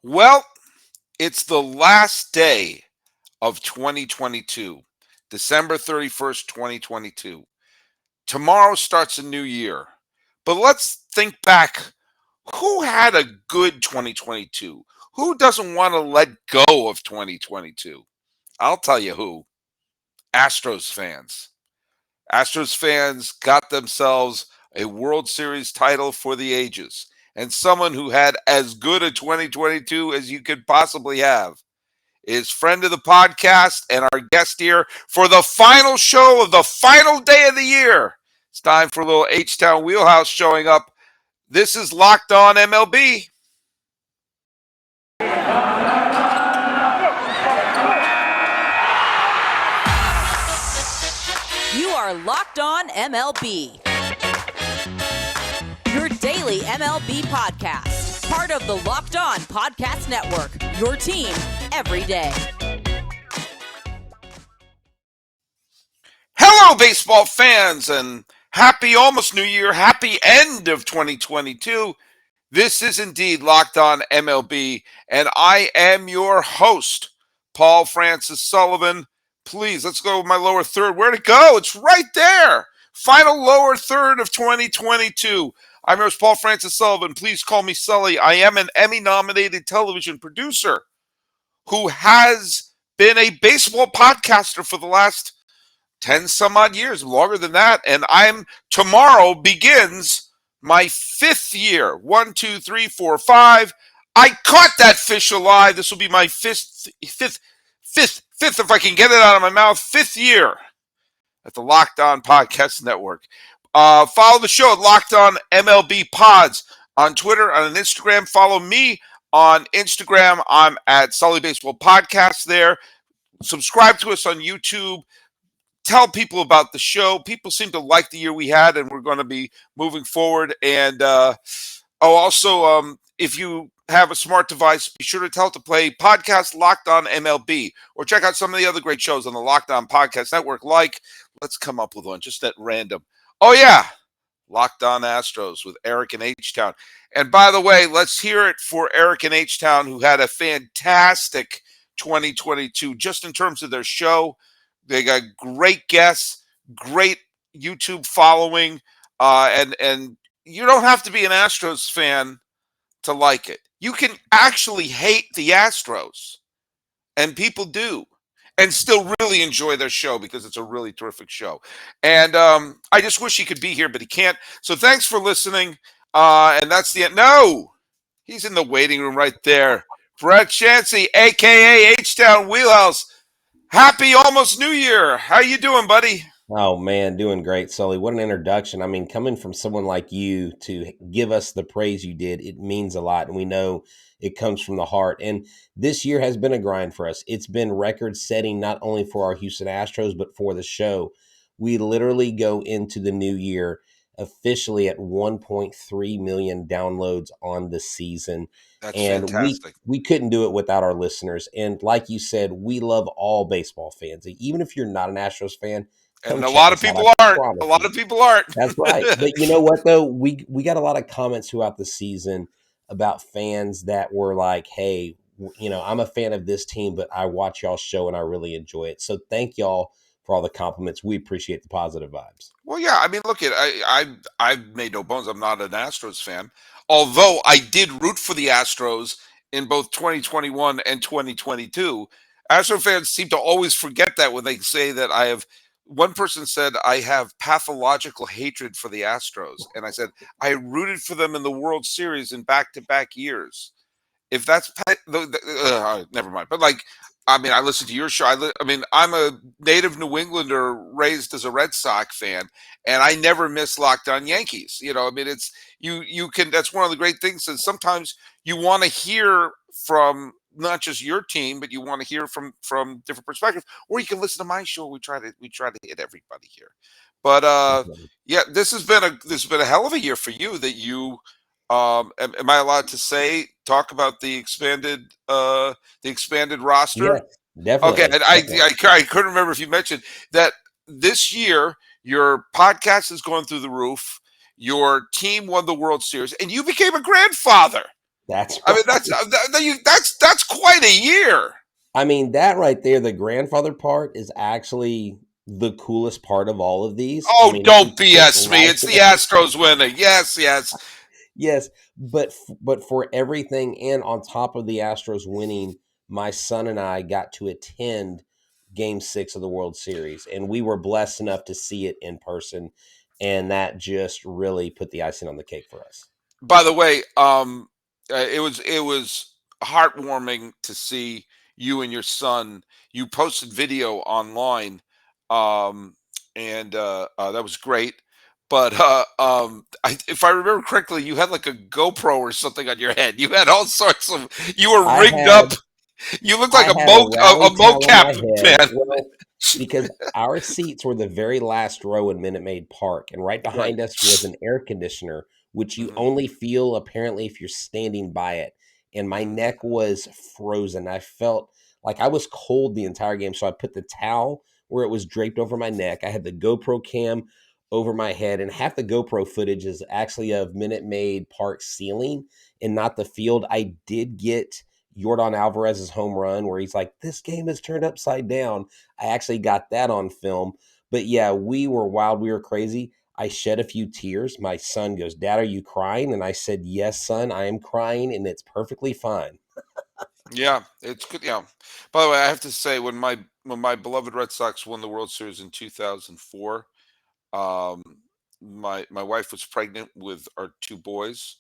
Well, it's the last day of 2022, December 31st, 2022. Tomorrow starts a new year. But let's think back. Who had a good 2022? Who doesn't want to let go of 2022? I'll tell you who. Astros fans. Astros fans got themselves a World Series title for the ages, and someone who had as good a 2022 as you could possibly have is friend of the podcast and our guest here for the final show of the final day of the year. It's time for a little HTown Wheelhouse showing up. This is Locked On MLB. You are Locked On MLB. Your daily MLB podcast. Part of the Locked On Podcast Network. Your team every day. Hello, baseball fans, and happy almost New Year. Happy end of 2022. This is indeed Locked On MLB, and I am your host, Paul Francis Sullivan. Please, let's go with my lower third. Where'd it go? It's right there. Final lower third of 2022. I'm your host, Paul Francis Sullivan. Please call me Sully. I am an Emmy-nominated television producer who has been a baseball podcaster for the last 10 some odd years, longer than that. And tomorrow begins my fifth year. 1, 2, 3, 4, 5. I caught that fish alive. This will be my fifth, if I can get it out of my mouth, fifth year at the Locked On Podcast Network. Follow the show at Locked On MLB Pods on Twitter and on Instagram. Follow me on Instagram. I'm at Sully Baseball Podcast there. Subscribe to us on YouTube. Tell people about the show. People seem to like the year we had, and we're going to be moving forward. And also, if you have a smart device, be sure to tell it to play podcast Locked On MLB, or check out some of the other great shows on the Locked On Podcast Network. Let's come up with one just at random. Oh yeah, Locked On Astros with Eric and HTown. And by the way, let's hear it for Eric and HTown, who had a fantastic 2022 just in terms of their show. They got great guests, great YouTube following, and you don't have to be an Astros fan to like it. You can actually hate the Astros, and people do, and still really enjoy their show because it's a really terrific show. And I just wish he could be here, but he can't. So thanks for listening, and that's the end. No, he's in the waiting room right there. Brett Chancey, a.k.a. HTown Wheelhouse. Happy almost New Year. How you doing, buddy? Oh, man, doing great, Sully. What an introduction. I mean, coming from someone like you to give us the praise you did, it means a lot, and we know it comes from the heart. And this year has been a grind for us. It's been record-setting not only for our Houston Astros, but for the show. We literally go into the new year officially at 1.3 million downloads on the season. That's And fantastic. we couldn't do it without our listeners. And like you said, we love all baseball fans. Even if you're not an Astros fan, and a lot of people aren't. A lot of people aren't. That's right. But you know what, though? We got a lot of comments throughout the season about fans that were like, hey, I'm a fan of this team, but I watch y'all's show and I really enjoy it. So thank y'all for all the compliments. We appreciate the positive vibes. Well, yeah. I mean, look, I've made no bones. I'm not an Astros fan, although I did root for the Astros in both 2021 and 2022. Astro fans seem to always forget that when they say that I have. One person said, I have pathological hatred for the Astros. And I said, I rooted for them in the World Series in back-to-back years. If that's never mind. But I listen to your show. I'm a native New Englander raised as a Red Sox fan, and I never miss Locked On Yankees. It's you can. That's one of the great things. Is sometimes you want to hear from not just your team, but you want to hear from different perspectives, or you can listen to my show. We try to hit everybody here. But yeah, this has been a hell of a year for you. That you am I allowed to talk about the expanded roster? Yeah, definitely. Okay, and I couldn't remember if you mentioned that this year your podcast is going through the roof. Your team won the World Series, and you became a grandfather. That's I mean, right. that's quite a year. I mean, that right there, the grandfather part is actually the coolest part of all of these. I Oh, mean, if don't you put BS me. life It's the Astros winning. Yes, yes. yes, but for everything and on top of the Astros winning, my son and I got to attend game 6 of the World Series, and we were blessed enough to see it in person, and that just really put the icing on the cake for us. By the way, it was heartwarming to see you and your son. You posted video online, um, and that was great. But if I remember correctly, you had like a GoPro or something on your head. You had all sorts of. You were I rigged up. had You looked like I a had a rally towel on mocap my head. man. Well, because our seats were the very last row in Minute Maid Park, and right Right. behind us was an air conditioner, which you Hmm. only feel apparently if you're standing by it. And my Hmm. neck was frozen. I felt like I was cold the entire game. So I put the towel where it was draped over my neck. I had the GoPro cam over my head, and half the GoPro footage is actually of Minute Maid Park ceiling and not the field. I did get Yordan Alvarez's home run where he's like, "This game is turned upside down." I actually got that on film. But yeah, we were wild. We were crazy. I shed a few tears. My son goes, "Dad, are you crying?" And I said, "Yes, son, I am crying, and it's perfectly fine." Yeah, it's good. Yeah. By the way, I have to say when my beloved Red Sox won the World Series in 2004, um, my wife was pregnant with our two boys,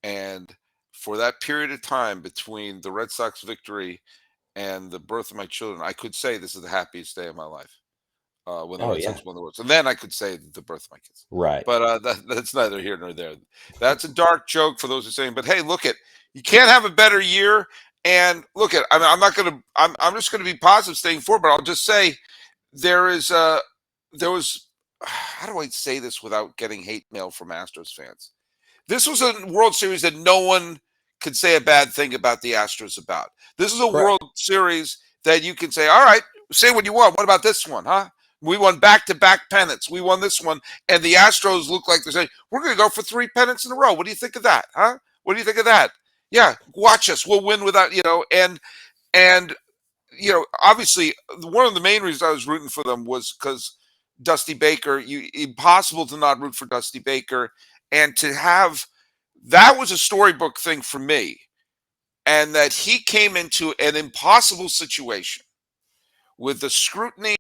and for that period of time between the Red Sox victory and the birth of my children, I could say this is the happiest day of my life. When the Oh Red yeah, Sox won the World Series, and then I could say the birth of my kids. right. But that's neither here nor there. That's a dark joke for those who are saying. But hey, look it, you can't have a better year. And look at, I mean, I'm not gonna, I'm just gonna be positive staying forward. But I'll just say there was, how do I say this without getting hate mail from Astros fans? This was a World Series that no one could say a bad thing about the Astros about. This is a Correct. World Series that you can say, all right, say what you want. What about this one, huh? We won back-to-back pennants. We won this one, and the Astros look like they're saying, "We're going to go for 3 pennants in a row." What do you think of that, huh? What do you think of that? Yeah, watch us. We'll win without, and obviously, one of the main reasons I was rooting for them was because Dusty Baker. Impossible to not root for Dusty Baker, and to have that was a storybook thing for me, and that he came into an impossible situation with the scrutiny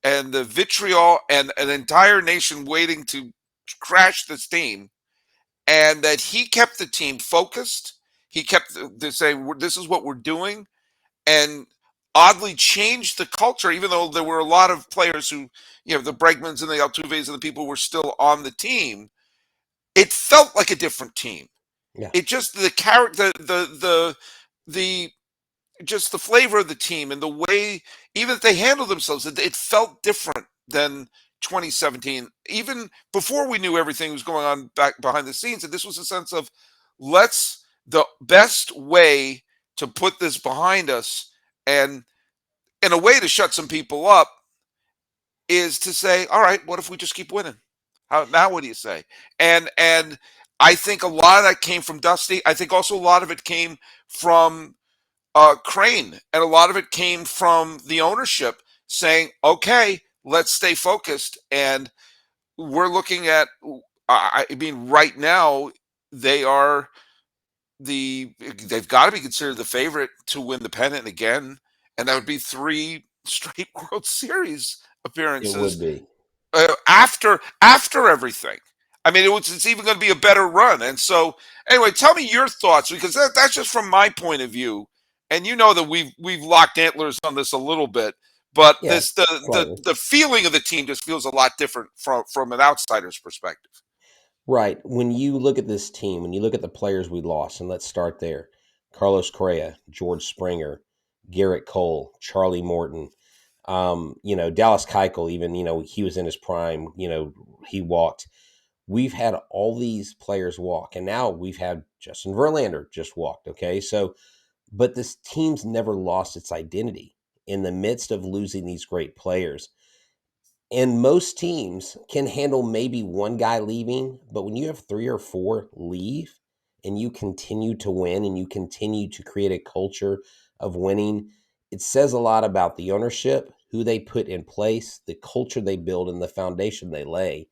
and the vitriol and an entire nation waiting to crash this team, and that he kept the team focused. He kept the saying, "This is what we're doing," and oddly changed the culture, even though there were a lot of players who, the Bregmans and the Altuves and the people were still on the team. It felt like a different team. Yeah. It just the character, the just the flavor of the team and the way even if they handled themselves, it felt different than 2017. Even before we knew everything was going on back behind the scenes, and this was a sense of let's the best way to put this behind us and in a way to shut some people up is to say, all right, what if we just keep winning? How now? What do you say? And I think a lot of that came from Dusty. I think also a lot of it came from Crane, and a lot of it came from the ownership saying, okay, let's stay focused. And we're looking at, I mean, right now they are they've got to be considered the favorite to win the pennant again, and that would be three straight World Series It would appearances be. after everything. I mean, it's even going to be a better run. And so, anyway, tell me your thoughts because that's just from my point of view. And you know that we've locked antlers on this a little bit, but Yeah, this the the slightly. the feeling of the team just feels a lot different from an outsider's perspective. Right. When you look at this team, when you look at the players we lost, and let's start there: Carlos Correa, George Springer, Garrett Cole, Charlie Morton. Dallas Keuchel, even, he was in his prime, he walked. We've had all these players walk, and now we've had Justin Verlander just walked. Okay. So, but this team's never lost its identity in the midst of losing these great players. And most teams can handle maybe one guy leaving, but when you have three or four leave, and you continue to win and you continue to create a culture of winning, it says a lot about the ownership, who they put in place, the culture they build, and the foundation they lay.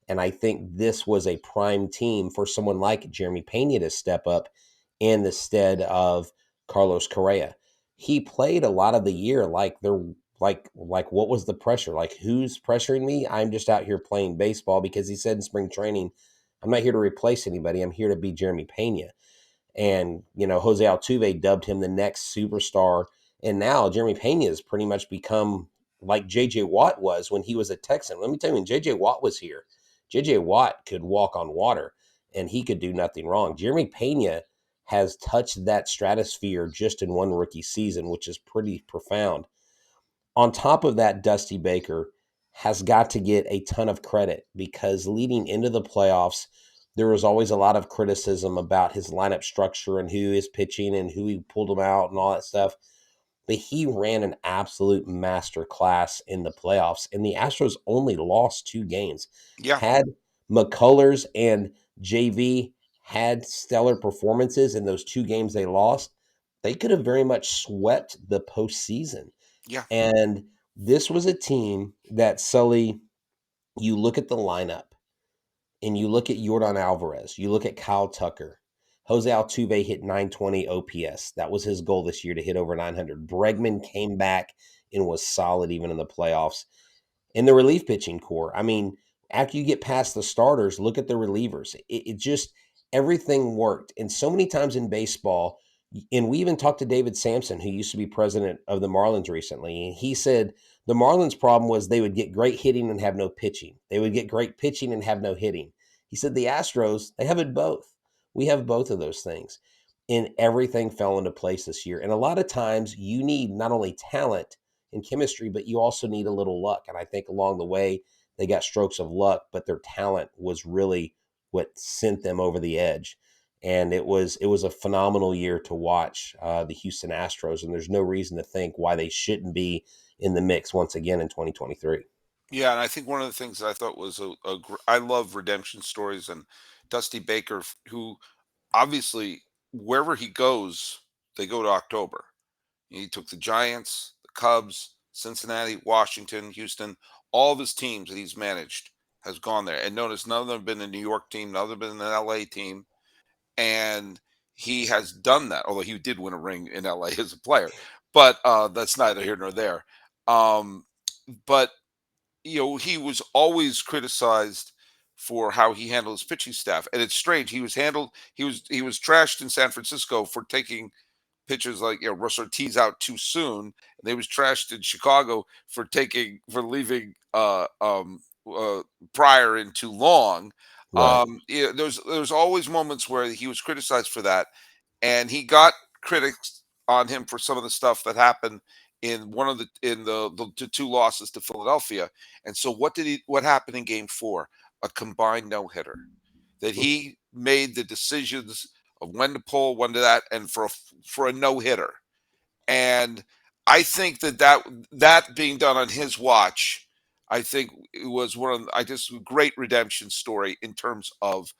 And I think this was a prime team for someone like Jeremy Pena to step up in the stead of Carlos Correa. He played a lot of the year like they're like what was the pressure? Like, who's pressuring me? I'm just out here playing baseball, because he said in spring training, I'm not here to replace anybody. I'm here to be Jeremy Pena. And, Jose Altuve dubbed him the next superstar. And now Jeremy Pena has pretty much become like JJ Watt was when he was a Texan. Let me tell you, when JJ Watt was here, JJ Watt could walk on water and he could do nothing wrong. Jeremy Pena has touched that stratosphere just in one rookie season, which is pretty profound. On top of that, Dusty Baker has got to get a ton of credit, because leading into the playoffs, there was always a lot of criticism about his lineup structure and who is pitching and who he pulled him out and all that stuff. But he ran an absolute master class in the playoffs, and the Astros only lost 2 games. Yeah. Had McCullers and JV had stellar performances in those 2 games they lost, they could have very much swept the postseason. Yeah. And this was a team that, Sully, you look at the lineup and you look at Jordan Alvarez, you look at Kyle Tucker. Jose Altuve hit 920 OPS. That was his goal this year, to hit over 900. Bregman came back and was solid even in the playoffs. In the relief pitching core, I mean, after you get past the starters, look at the relievers. It just, everything worked. And so many times in baseball, and we even talked to David Sampson, who used to be president of the Marlins recently, and he said the Marlins' problem was they would get great hitting and have no pitching. They would get great pitching and have no hitting. He said the Astros, they have it both. We have both of those things. And everything fell into place this year. And a lot of times you need not only talent and chemistry, but you also need a little luck. And I think along the way, they got strokes of luck, but their talent was really what sent them over the edge. And it was a phenomenal year to watch the Houston Astros, and there's no reason to think why they shouldn't be in the mix once again in 2023. Yeah, and I think one of the things that I thought was I love redemption stories, and Dusty Baker, who obviously wherever he goes, they go to October. He took the Giants, the Cubs, Cincinnati, Washington, Houston, all of his teams that he's managed has gone there. And notice none of them have been a New York team, none of them have been an LA team. And he has done that, although he did win a ring in LA as a player. But that's neither here nor there. Um, but he was always criticized for how he handled his pitching staff, and it's strange. He was trashed in San Francisco for taking pitchers like Russ Ortiz out too soon, and they was trashed in Chicago for leaving Pryor in too long. Right. There's always moments where he was criticized for that, and he got critics on him for some of the stuff that happened in one of the 2 losses to Philadelphia. And so what happened in game 4? A combined no-hitter. That he made the decisions of when to pull, when to that, and for a no-hitter. And I think that being done on his watch, I think it was I just great redemption story in terms of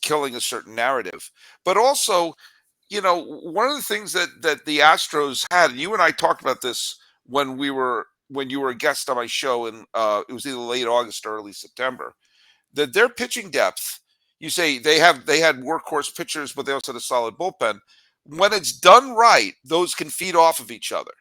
killing a certain narrative. But also, one of the things that the Astros had, and you and I talked about this when you were a guest on my show, and it was either late August or early September, that their pitching depth, you say they had workhorse pitchers, but they also had a solid bullpen. When it's done right, those can feed off of each other.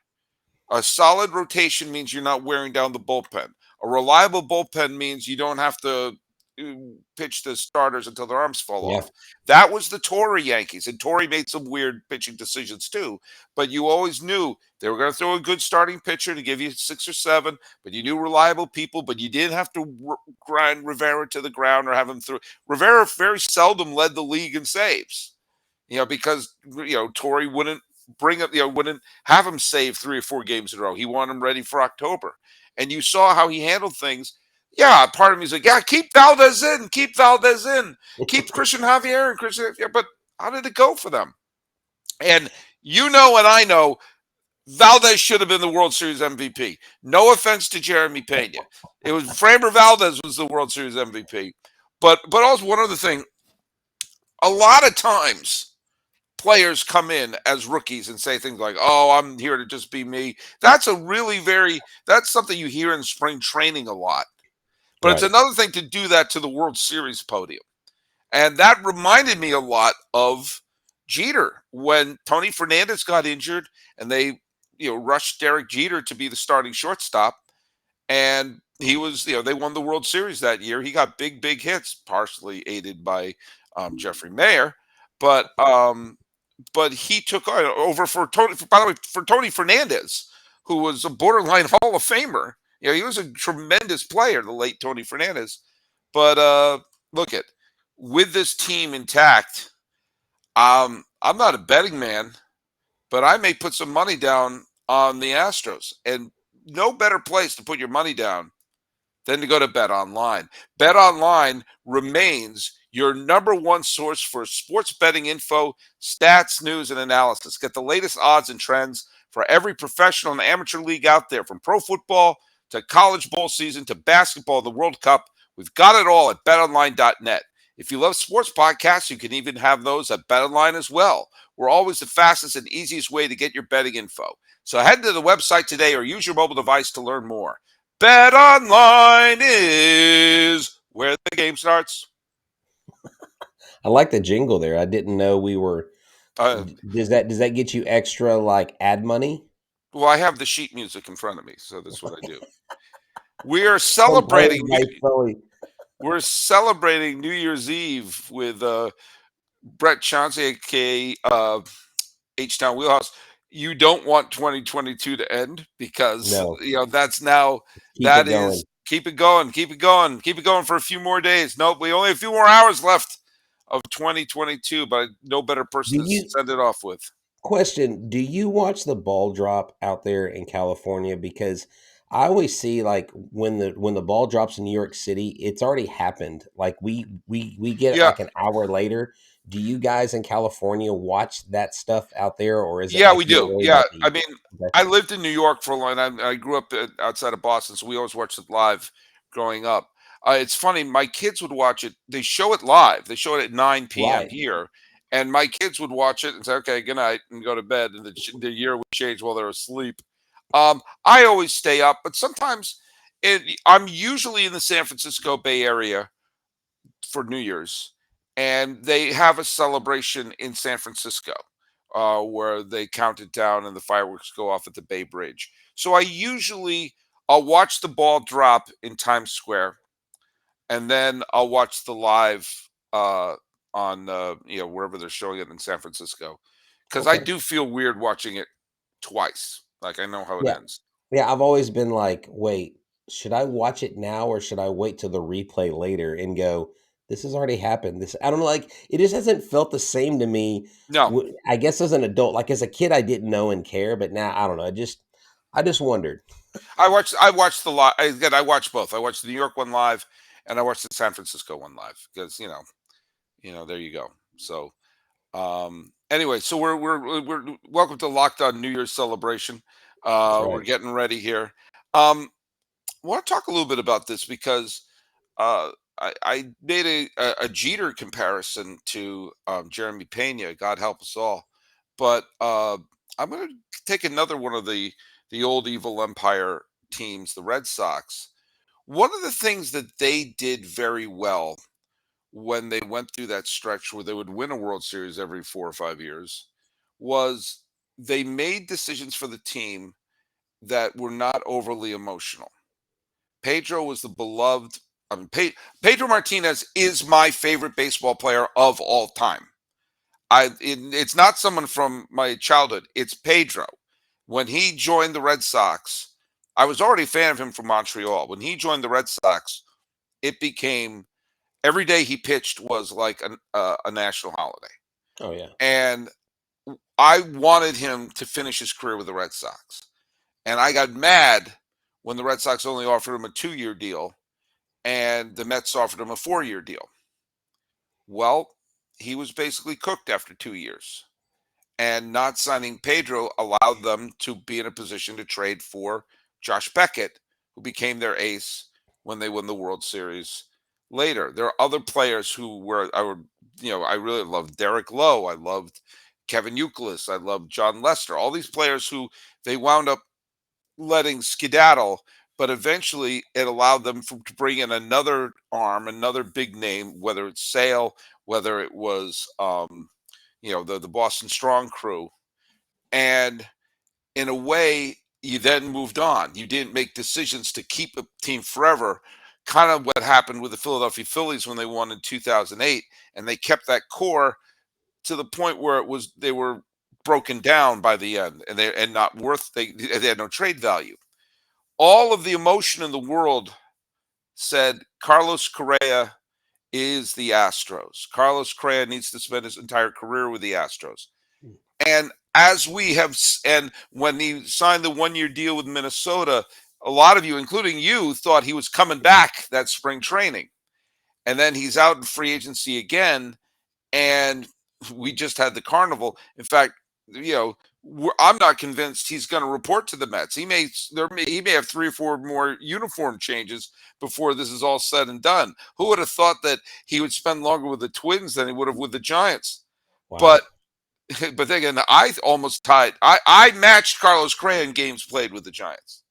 A solid rotation means you're not wearing down the bullpen. A reliable bullpen means you don't have to uh, pitch the starters until their arms fall Yeah. off. That was the Torre Yankees, and Torre made some weird pitching decisions too. But you always knew they were going to throw a good starting pitcher to give you 6 or 7. But you knew reliable people. But you didn't have to grind Rivera to the ground or have him through. Rivera very seldom led the league in saves. Because Torrey wouldn't have him save 3 or 4 games in a row. He wanted him ready for October. And you saw how he handled things. Yeah, part of me is like, yeah, keep Valdez in, keep Christian Javier and Christian. Yeah, but how did it go for them? And and I know Valdez should have been the World Series MVP. No offense to Jeremy Pena. It was Framber Valdez was the World Series MVP. But also one other thing, A lot of times, players come in as rookies and say things like, "Oh, I'm here to just be me." That's something you hear in spring training a lot. But it's Right. another thing to do that to the World Series podium. And that reminded me a lot of Jeter when Tony Fernandez got injured and they, rushed Derek Jeter to be the starting shortstop. And he was, they won the World Series that year. He got big, big hits, partially aided by Jeffrey Mayer. But he took over for Tony. By the way, for Tony Fernandez, who was a borderline Hall of Famer. He was a tremendous player, the late Tony Fernandez. But look at with this team intact. I'm not a betting man, but I may put some money down on the Astros, and no better place to put your money down than to go to BetOnline. BetOnline remains your number one source for sports betting info, stats, news, and analysis. Get the latest odds and trends for every professional and amateur league out there, from pro football to college bowl season to basketball, the World Cup. We've got it all at betonline.net. If you love sports podcasts, you can even have those at BetOnline as well. We're always the fastest and easiest way to get your betting info. So head to the website today or use your mobile device to learn more. BetOnline is where the game starts. I like the jingle there. I didn't know we were. Uh, Does that get you extra like ad money? well, I have the sheet music in front of me, so that's what I do. We are Composed celebrating. by Sully. We're celebrating New Year's Eve with Brett Chancey, aka HTown Wheelhouse. You don't want 2022 to end because No, that's now keep it that going. is keep it going, keep it going, keep it going for a few more days. Nope, we only have a few more hours left of 2022, but no better Do person to you send it off with. Question, do you watch the ball drop out there in California? Because I always see like when the ball drops in New York City, it's already happened. Like we get it Yeah, like an hour later. Do you guys in California watch that stuff out there, or is it yeah, we like you don't do. worry Yeah, about the I mean, okay. I lived in New York for a long time. I grew up outside of Boston, so we always watched it live growing up. It's funny, my kids would watch it. They show it live. They show it at 9 p.m. Right. here, and my kids would watch it and say, "Okay, good night," and go to bed. And the year would change while they're asleep. I always stay up, but sometimes I'm usually in the San Francisco Bay Area for New Year's, and they have a celebration in San Francisco where they count it down and the fireworks go off at the Bay Bridge. So I'll watch the ball drop in Times Square, and then I'll watch the live on wherever they're showing it in San Francisco, because I Okay. do feel weird watching it twice. Like I know how it Yeah. ends. Yeah, I've always been like, wait, should I watch it now or should I wait till the replay later and go, this has already happened. This I don't know, like it just hasn't felt the same to me. No, I guess as an adult, like as a kid, I didn't know and care, but now I don't know. I just wondered. I watched the live again. I watched both. I watched the New York one live, and I watched the San Francisco one live because there you go. So anyway, so we're welcome to Locked On New Year's celebration. That's We're right. getting ready here. Um, I want to talk a little bit about this because uh, I made a Jeter comparison to Jeremy Pena. God help us all. But I'm going to take another one of the old evil empire teams, the Red Sox. One of the things that they did very well when they went through that stretch where they would win a World Series every 4 or 5 years was they made decisions for the team that were not overly emotional. Pedro was the beloved. I mean, Pedro Martinez is my favorite baseball player of all time. It's not someone from my childhood. It's Pedro. When he joined the Red Sox, I was already a fan of him from Montreal. When he joined the Red Sox, it became every day he pitched was like a national holiday. Oh yeah. And I wanted him to finish his career with the Red Sox. And I got mad when the Red Sox only offered him a 2 year deal and the Mets offered him a 4 year deal. Well, he was basically cooked after 2 years. And not signing Pedro allowed them to be in a position to trade for Josh Beckett, who became their ace when they won the World Series later. There are other players who were I would I really loved Derek Lowe. I loved Kevin Youkilis. I loved John Lester. All these players who they wound up letting skedaddle, but eventually it allowed them to bring in another arm, another big name, whether it's Sale, whether it was the Boston Strong crew, and in a way, you then moved on. You didn't make decisions to keep a team forever. Kind of what happened with the Philadelphia Phillies when they won in 2008, and they kept that core to the point where they were broken down by the end, and not worth. They had no trade value. All of the emotion in the world said Carlos Correa is the Astros. Carlos Correa needs to spend his entire career with the Astros. And as we have, and when he signed the 1 year deal with Minnesota, a lot of you, including you, thought he was coming back that spring training. And then he's out in free agency again. And we just had the carnival. In fact, I'm not convinced he's going to report to the Mets. He may have 3 or 4 more uniform changes before this is all said and done. Who would have thought that he would spend longer with the Twins than he would have with the Giants? Wow. But again, I almost tied. I matched Carlos Correa in games played with the Giants,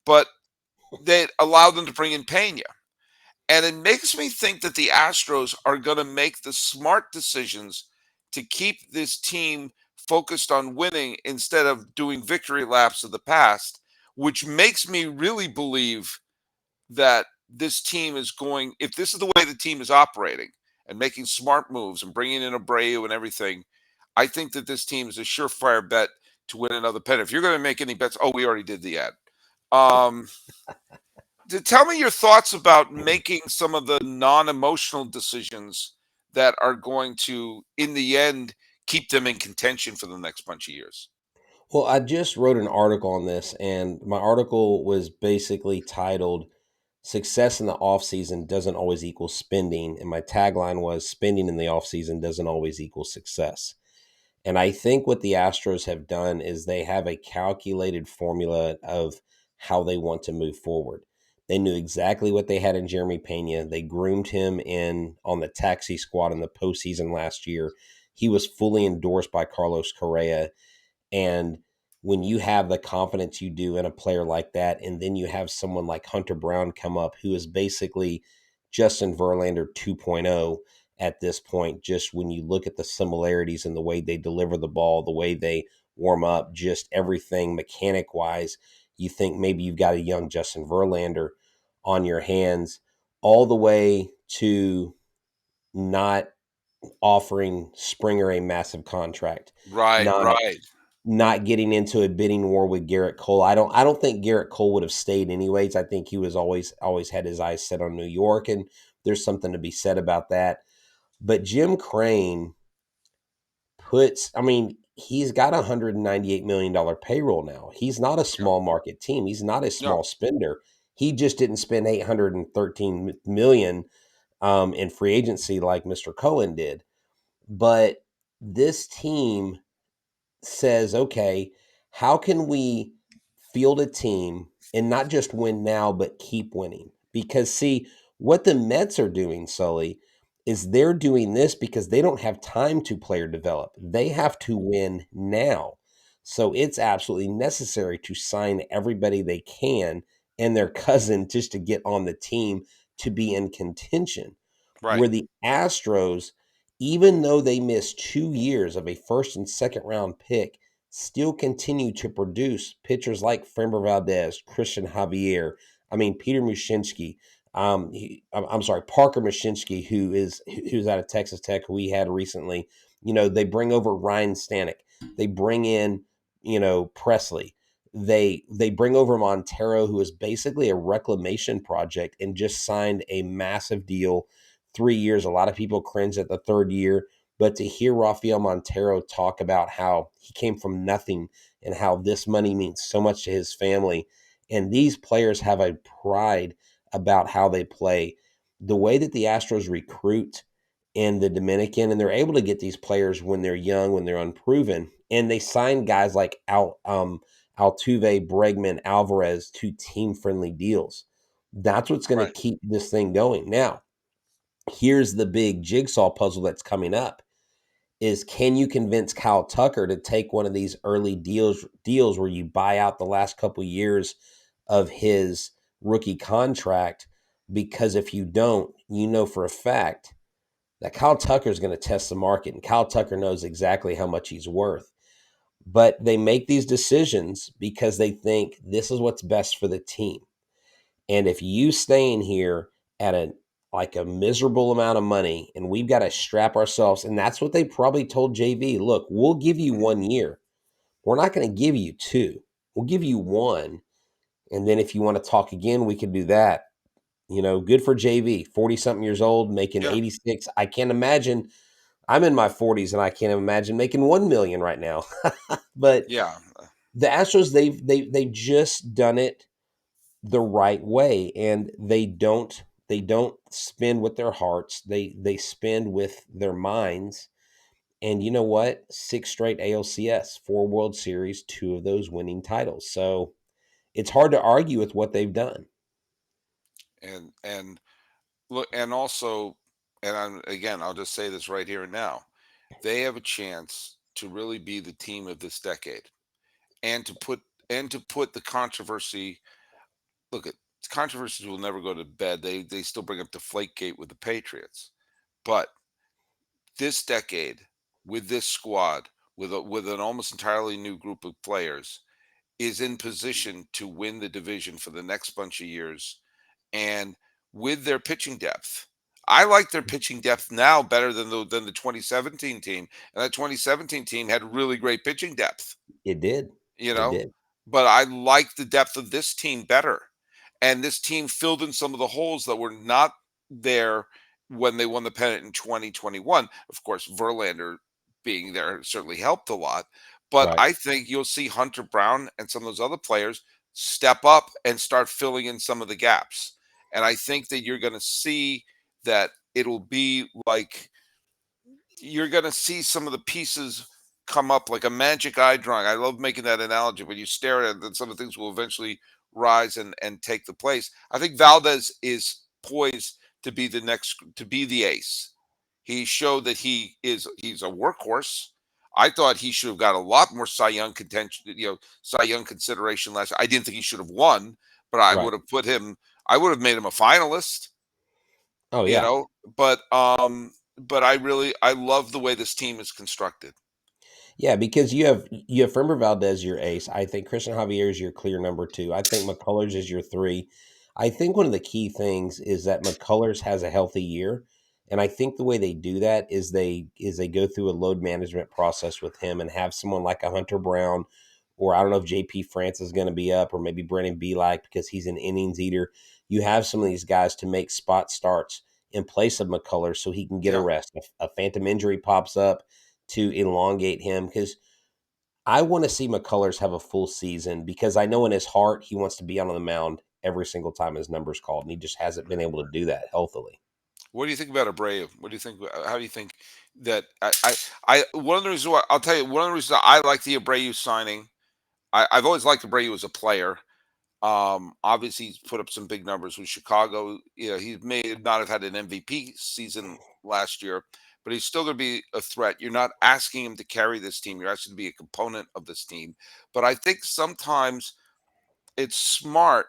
but they allowed them to bring in Pena. And it makes me think that the Astros are going to make the smart decisions to keep this team focused on winning instead of doing victory laps of the past, which makes me really believe that this team is going, if this is the way the team is operating and making smart moves and bringing in Abreu and everything, I think that this team is a surefire bet to win another pennant. If you're going to make any bets, we already did the ad. Tell me your thoughts about making some of the non-emotional decisions that are going to, in the end, keep them in contention for the next bunch of years. Well, I just wrote an article on this, and my article was basically titled Success in the Offseason Doesn't Always Equal Spending. And my tagline was Spending in the Offseason Doesn't Always Equal Success. And I think what the Astros have done is they have a calculated formula of how they want to move forward. They knew exactly what they had in Jeremy Pena. They groomed him in on the taxi squad in the postseason last year. He was fully endorsed by Carlos Correa. And when you have the confidence you do in a player like that, and then you have someone like Hunter Brown come up, who is basically Justin Verlander 2.0 at this point, just when you look at the similarities in the way they deliver the ball, the way they warm up, just everything mechanic wise, you think maybe you've got a young Justin Verlander on your hands, all the way to not offering Springer a massive contract, Right, not right. not getting into a bidding war with Garrett Cole. I don't think Garrett Cole would have stayed anyways. I think he was always had his eyes set on New York, and there's something to be said about that. But Jim Crane he's got a $198 million payroll now. He's not a Yeah. small market team. He's not a No, small spender. He just didn't spend 813 million in free agency like Mr. Cohen did. But this team says, okay, how can we field a team and not just win now, but keep winning? Because, see, what the Mets are doing, Sully, is they're doing this because they don't have time to player develop. They have to win now. So it's absolutely necessary to sign everybody they can and their cousin just to get on the team to be in contention. right, Where the Astros, even though they missed 2 years of a first and second round pick, still continue to produce pitchers like Framber Valdez, Christian Javier. Peter Mushinski. I'm sorry, Parker Mushinski, who's out of Texas Tech, who we had recently. They bring over Ryan Stanek. They bring in, Presley. They bring over Montero, who is basically a reclamation project and just signed a massive deal, 3 years. A lot of people cringe at the third year, but to hear Rafael Montero talk about how he came from nothing and how this money means so much to his family, and these players have a pride about how they play, the way that the Astros recruit in the Dominican, and they're able to get these players when they're young, when they're unproven, and they sign guys like Altuve, Bregman, Alvarez to team friendly deals. That's what's going to right. keep this thing going. Now, Here's the big jigsaw puzzle that's coming up is, can you convince Kyle Tucker to take one of these early deals where you buy out the last couple years of his rookie contract? Because if you don't, you know for a fact that Kyle Tucker is going to test the market, and Kyle Tucker knows exactly how much he's worth. But they make these decisions because they think this is what's best for the team. And if you stay in here at a miserable amount of money, and we've got to strap ourselves, and that's what they probably told JV. Look, we'll give you 1 year. We're not going to give you two. We'll give you one. And then if you want to talk again, we can do that. Good for JV, 40 something years old, making Yeah. 86. I can't imagine. I'm in my 40s and I can't imagine making 1 million right now. But Yeah. the Astros, they've just done it the right way, and they don't spend with their hearts. They spend with their minds. And you know what? 6 straight ALCS, 4 World Series, 2 of those winning titles. So it's hard to argue with what they've done. And look, and also, and again, I'll just say this right here and now. They have a chance to really be the team of this decade, and to put the controversy. Look, at controversies will never go to bed. They still bring up Deflategate with the Patriots, but this decade, with this squad, with an almost entirely new group of players, is in position to win the division for the next bunch of years. And with their pitching depth, I like their pitching depth now better than the 2017 team. And that 2017 team had really great pitching depth, It did. you It know, did. but I like the depth of this team better. And this team filled in some of the holes that were not there when they won the pennant in 2021. Of course, Verlander being there certainly helped a lot. But Right. I think you'll see Hunter Brown and some of those other players step up and start filling in some of the gaps. And I think that you're going to see that it'll be like you're going to see some of the pieces come up like a magic eye drawing. I love making that analogy. When you stare at it, then some of the things will eventually rise and take the place. I think Valdez is poised to be the ace. He showed that he's a workhorse. I thought he should have got a lot more Cy Young contention, Cy Young consideration last year. I didn't think he should have won, but I Right. would have I would have made him a finalist, Oh you yeah. know, but I love the way this team is constructed. Yeah, because you have Framber Valdez, your ace. I think Christian Javier is your clear number two. I think McCullers is your three. I think one of the key things is that McCullers has a healthy year, and I think the way they do that is they go through a load management process with him and have someone like a Hunter Brown, or I don't know if JP France is going to be up, or maybe Brennan Belak because he's an innings eater. You have some of these guys to make spot starts in place of McCullers so he can get a Yeah. rest. If a phantom injury pops up, to elongate him, because I want to see McCullers have a full season, because I know in his heart he wants to be on the mound every single time his number's called, and he just hasn't been able to do that healthily. What do you think about Abreu? What do you think? How do you think that one of the reasons why I'll tell you one of the reasons I like the Abreu signing. I've always liked Abreu as a player. Obviously, he's put up some big numbers with Chicago. He may not have had an MVP season last year, but he's still going to be a threat. You're not asking him to carry this team. You're asking him to be a component of this team. But I think sometimes it's smart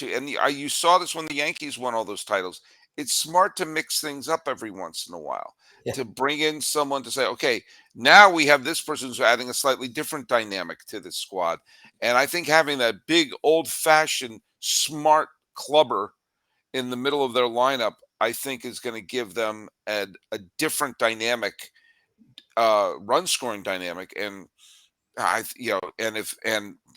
you saw this when the Yankees won all those titles. It's smart to mix things up every once in a while, Yeah, to bring in someone to say, okay, now we have this person who's adding a slightly different dynamic to this squad. And I think having that big old fashioned smart clubber in the middle of their lineup, I think is going to give them a different dynamic, run scoring dynamic. And and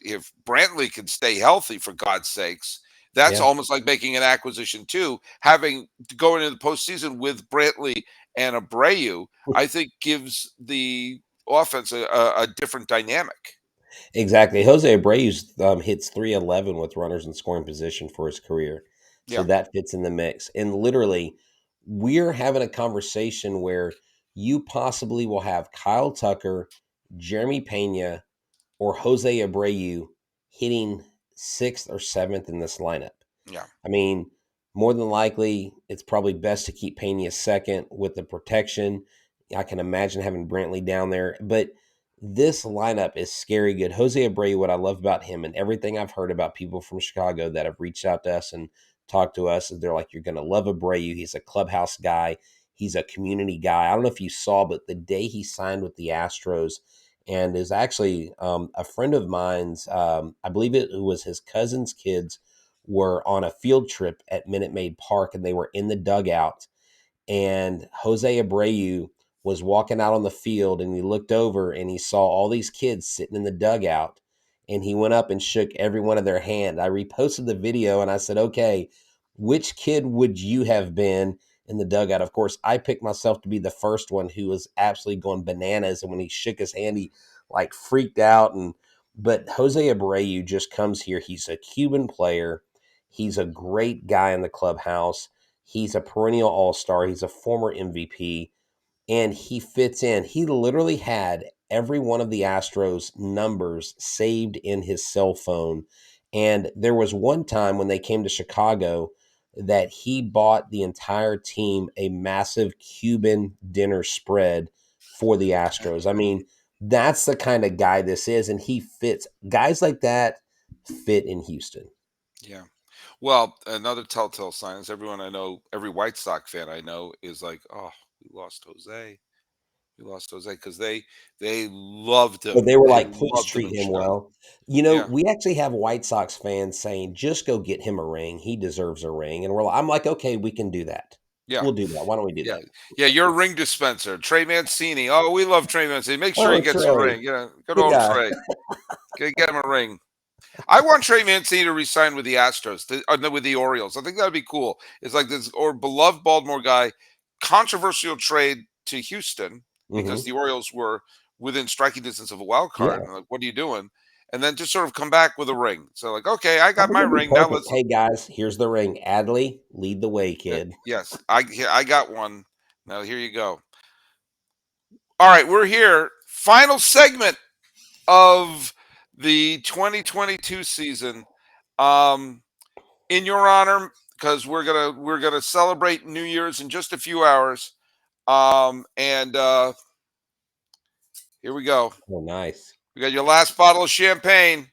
if Brantley can stay healthy, for God's sakes, that's yeah, almost like making an acquisition too. Having to go into the postseason with Brantley and Abreu, I think gives the offense a different dynamic. exactly. Jose Abreu hits 311 with runners in scoring position for his career, so Yeah, that fits in the mix. And literally, we're having a conversation where you possibly will have Kyle Tucker, Jeremy Pena, or Jose Abreu hitting sixth or seventh in this lineup. yeah, I mean, more than likely, it's probably best to keep Pena second with the protection. I can imagine having Brantley down there, but this lineup is scary good. Jose Abreu, what I love about him and everything I've heard about people from Chicago that have reached out to us and talked to us, they're like, you're going to love Abreu. He's a clubhouse guy. He's a community guy. I don't know if you saw, but the day he signed with the Astros, and is actually a friend of mine's, I believe it was his cousin's kids, were on a field trip at Minute Maid Park, and they were in the dugout, and Jose Abreu was walking out on the field, and he looked over and he saw all these kids sitting in the dugout, and he went up and shook every one of their hand. I reposted the video and I said, okay, which kid would you have been in the dugout? Of course, I picked myself to be the first one, who was absolutely going bananas, and when he shook his hand, he like freaked out. And but Jose Abreu just comes here. He's a Cuban player. He's a great guy in the clubhouse. He's a perennial all-star. He's a former MVP, and he fits in. He literally had every one of the Astros numbers saved in his cell phone. And there was one time when they came to Chicago that he bought the entire team a massive Cuban dinner spread for the Astros. I mean, that's the kind of guy this is, and he fits. Guys like that fit in Houston. Yeah. Well, another telltale sign is everyone I know, every White Sox fan I know is like, "Oh, we lost Jose. We lost Jose," because they loved But him. they were They like, "Please loved him treat in him Chicago. well." You know, Yeah, we actually have White Sox fans saying, "Just go get him a ring. He deserves a ring." And I'm like, "Okay, we can do that. yeah, We'll do that. Why don't we do yeah, that?" yeah. You're a ring dispenser, Trey Mancini. Oh, we love Trey Mancini. Make sure he Oh, gets a Trey. ring. Yeah, good old Yeah, Trey. Get him a ring. I want Trey Mancini to resign with the Astros, no, with the Orioles. I think that'd be cool. It's like this or beloved Baltimore guy, controversial trade to Houston because mhm. the Orioles were within striking distance of a wild card. Yeah. And like, what are you doing? And then just sort of come back with a ring. So like, okay, I I got think my it'd be ring. Now perfect. let's. "Hey, guys, here's the ring. Adley, lead the way, kid." Yes, I got one. Now here you go. All right, we're here. Final segment of the 2022 season. Um, in your honor, because we're gonna celebrate New Year's in just a few hours. And here we go. Oh, nice. We got your last bottle of champagne.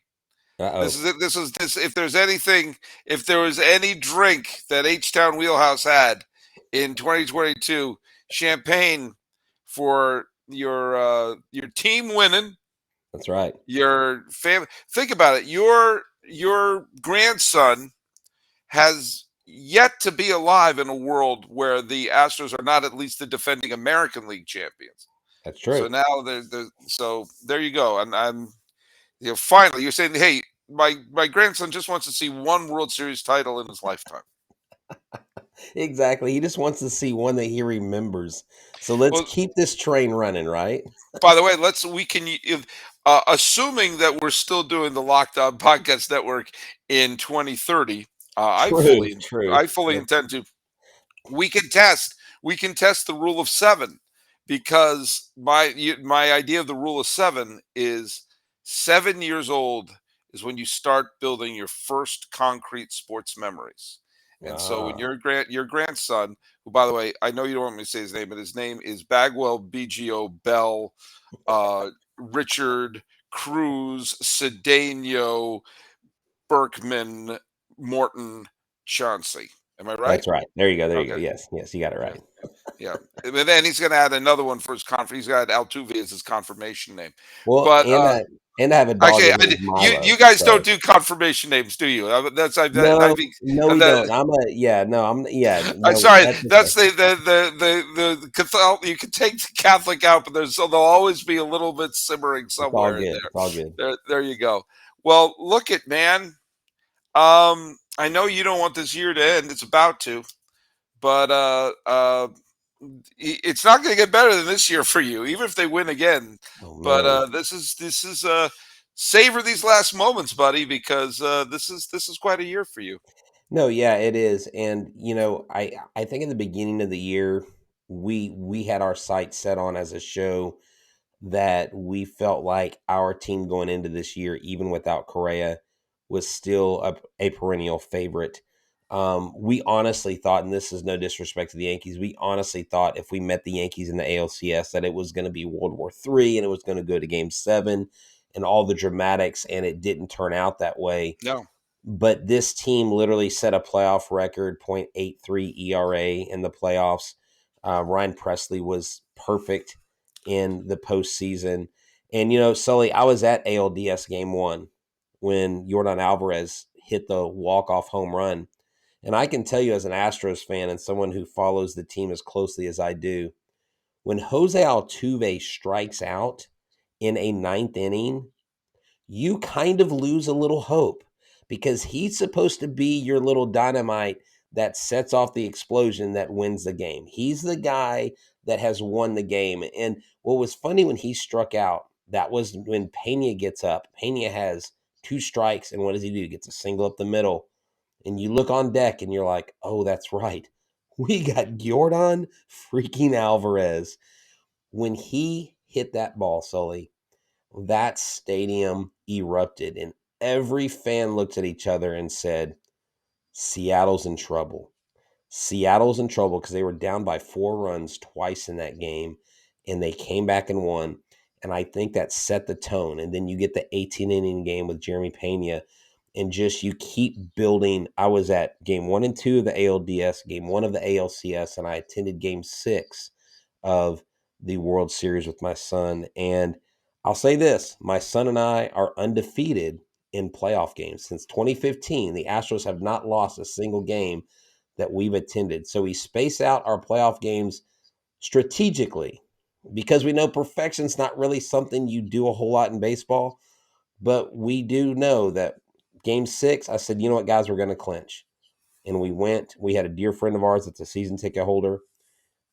This is Uh-oh. it. This is this. If there's anything, if there was any drink that HTown Wheelhouse had in 2022, champagne for your team winning, That's right. your family. Think about it. Your grandson has yet to be alive in a world where the Astros are not at least the defending American League champions. That's So true. now so there you go. And I'm finally you're saying, hey, my grandson just wants to see one World Series title in his lifetime. Exactly. He just wants to see one that he remembers. So let's Well, keep this train running, right? by the way, we can if, assuming that we're still doing the Locked On Podcast Network in 2030. True, true. I fully intend to. we can test we can test the rule of seven because my idea of the rule of seven is 7 years old is when you start building your first concrete sports memories. And so when Ah, your grandson, who by the way I know you don't want me to say his name, but his name is Bagwell BGO Bell, Richard Cruz Cedeno Berkman Morton Chauncey. Am I right? that's right. There you go. There you go. Okay. Yes, yes, you got it Yeah. right. Yeah, and then he's going to add another one for his He's got Altuve as his confirmation name. Well, But and I have a dog actually, that named you Milo. guys don't So do confirmation names, do you? That's I no, think no, we that. don't. I'm No, sorry. that's That's okay. the Catholic. You can take the Catholic out, but there'll always be a little bit simmering It's all somewhere in good. there. It's all good. There you go. Well, look it, man. I know you don't want this year to end. It's about to, but it's not going to get better than this year for you, even if they win again. Oh But man. this is savor these last moments, buddy, because this is quite a year for you. No, yeah, it is. And I think in the beginning of the year, we had our sights set on as a show that we felt like our team going into this year, even without Correa, was still a perennial favorite. We honestly thought, and this is no disrespect to the Yankees, we honestly thought if we met the Yankees in the ALCS that it was going to be World War III and it was going to go to Game 7 and all the dramatics, and it didn't turn out that way. No. But this team literally set a playoff record, .83 ERA in the playoffs. Ryan Presley was perfect in the postseason. And, Sully, I was at ALDS Game 1 when Yordan Alvarez hit the walk-off home run. And I can tell you as an Astros fan and someone who follows the team as closely as I do, when Jose Altuve strikes out in a ninth inning, you kind of lose a little hope because he's supposed to be your little dynamite that sets off the explosion that wins the game. He's the guy that has won the game. And what was funny when he struck out, that was when Pena gets up. Pena has two strikes, and what does he do? He gets a single up the middle. And you look on deck and you're like, oh, that's right. We got Jordan freaking Alvarez. When he hit that ball, Sully, that stadium erupted, and every fan looked at each other and said, Seattle's in trouble. Seattle's in trouble because they were down by 4 runs twice in that game, and they came back and won. And I think that set the tone. And then you get the 18-inning game with Jeremy Pena, and just you keep building. I was at game 1 and 2 of the ALDS, game 1 of the ALCS, and I attended game 6 of the World Series with my son. And I'll say this, my son and I are undefeated in playoff games. Since 2015, the Astros have not lost a single game that we've attended. So we space out our playoff games strategically because we know perfection's not really something you do a whole lot in baseball. But we do know that game 6, I said, you know what, guys, we're going to clinch. And we went. We had a dear friend of ours that's a season ticket holder.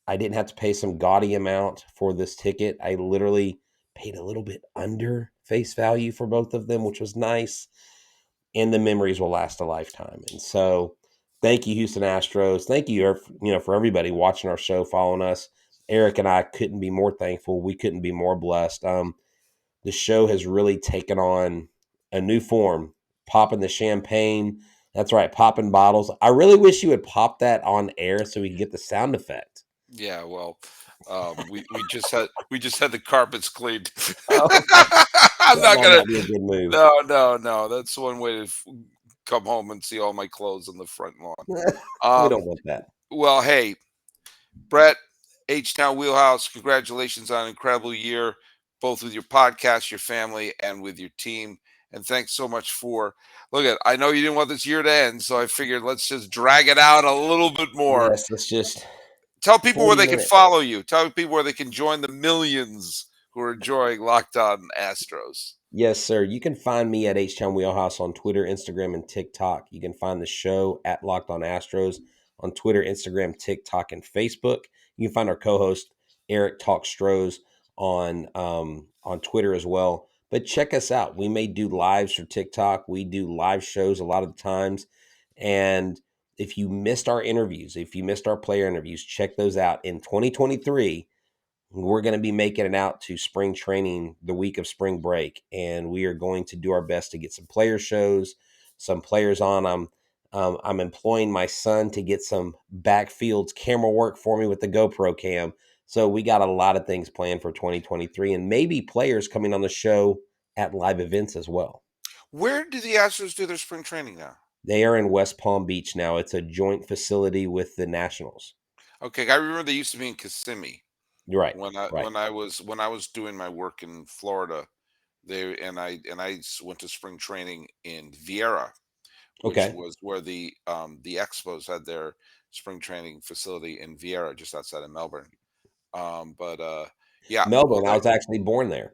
I didn't have to pay some gaudy amount for this ticket. I literally paid a little bit under face value for both of them, which was nice. And the memories will last a lifetime. And so thank you, Houston Astros. Thank you, for everybody watching our show, following us. Eric and I couldn't be more thankful. We couldn't be more blessed. The show has really taken on a new form, popping the champagne. That's right, popping bottles. I really wish you would pop that on air so we could get the sound effect. Yeah, well, we just had the carpets cleaned. Oh, I'm that not might gonna. not be a good move. No, no, no. That's one way to come home and see all my clothes on the front lawn. We don't Um, want that. well, hey, Brett, HTown Wheelhouse, congratulations on an incredible year, both with your podcast, your family, and with your team. And thanks so much for look at. I know you didn't want this year to end, so I figured let's just drag it out a little bit more. Yes, let's just Tell people where 40 they can minutes. follow you. Tell people where they can join the millions who are enjoying Locked On Astros. Yes, sir. You can find me at HTown Wheelhouse on Twitter, Instagram, and TikTok. You can find the show at Locked On Astros on Twitter, Instagram, TikTok, and Facebook. You can find our co-host Eric Talk Strohs on Twitter as well. But check us out. We may do lives for TikTok. We do live shows a lot of the times. And if you missed our interviews, if you missed our player interviews, check those out. In 2023, we're going to be making it out to spring training the week of spring break, and we are going to do our best to get some player shows, some players on. I'm employing my son to get some backfields camera work for me with the GoPro cam. So we got a lot of things planned for 2023, and maybe players coming on the show at live events as well. Where do the Astros do their spring training now? They are in West Palm Beach now. It's a joint facility with the Nationals. Okay, I remember they used to be in Kissimmee You're right. when I Right. when I was doing my work in Florida. I went to spring training in Vieira, which Okay. was where the Expos had their spring training facility in Vieira, just outside of Melbourne. But yeah, well, Melbourne. I was actually born there.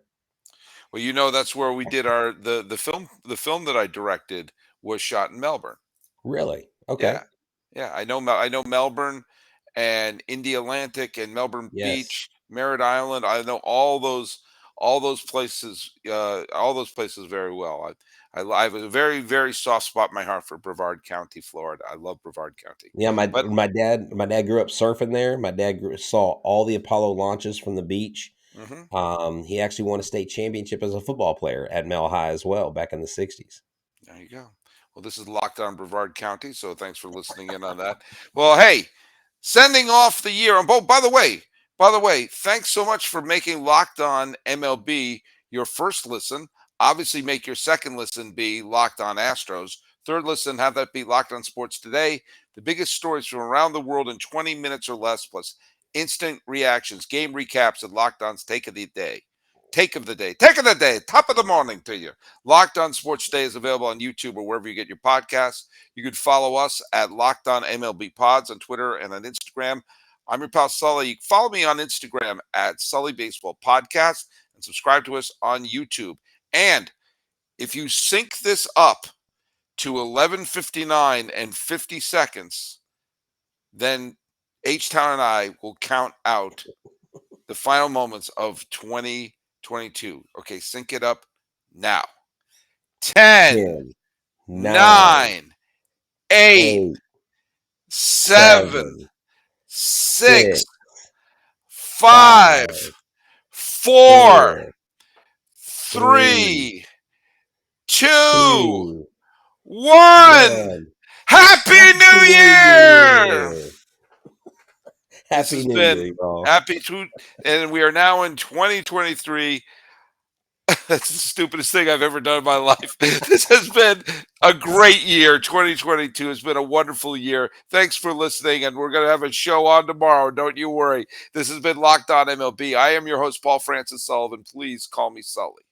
that's where we did the film that I directed was shot in Melbourne. Really? Okay. Yeah. Yeah, I know Melbourne and India Atlantic and Melbourne Yes. Beach, Merritt Island. I know all those places very well. I have a very, very soft spot in my heart for Brevard County, Florida. I love Brevard County. Yeah, But my dad grew up surfing there. My dad saw all the Apollo launches from the beach. mhm, He actually won a state championship as a football player at Mel High as well back in the '60s. there you go. Well, this is Locked On Brevard County, so thanks for listening in on that. Well, hey, sending off the year. Oh, by the way, thanks so much for making Locked On MLB your first listen. Obviously, make your second listen be Locked On Astros. Third listen, have that be Locked On Sports Today. The biggest stories from around the world in 20 minutes or less, plus instant reactions, game recaps, and Locked On's Take of the Day. Take of the day, top of the morning to you. Locked On Sports Today is available on YouTube or wherever you get your podcasts. You can follow us at Locked On MLB Pods on Twitter and on Instagram. I'm your pal Sully. You can follow me on Instagram at Sully Baseball Podcast and subscribe to us on YouTube. And if you sync this up to 11:59 and 50 seconds, then HTown and I will count out the final moments of 2022. Okay, sync it up now. 10, 10, 9, 9, 8, 8, 7, 7, 6, 6, 5, 5, 4, 4, 3, 3, 2, 2, 1. 1. Happy Happy New New Year! Year! This Happy has New been Year, y'all. and we are now in 2023. That's the stupidest thing I've ever done in my life. This has been a great year. 2022 has been a wonderful year. Thanks for listening, and we're going to have a show on tomorrow. Don't you worry. This has been Locked On MLB. I am your host, Paul Francis Sullivan. Please call me Sully.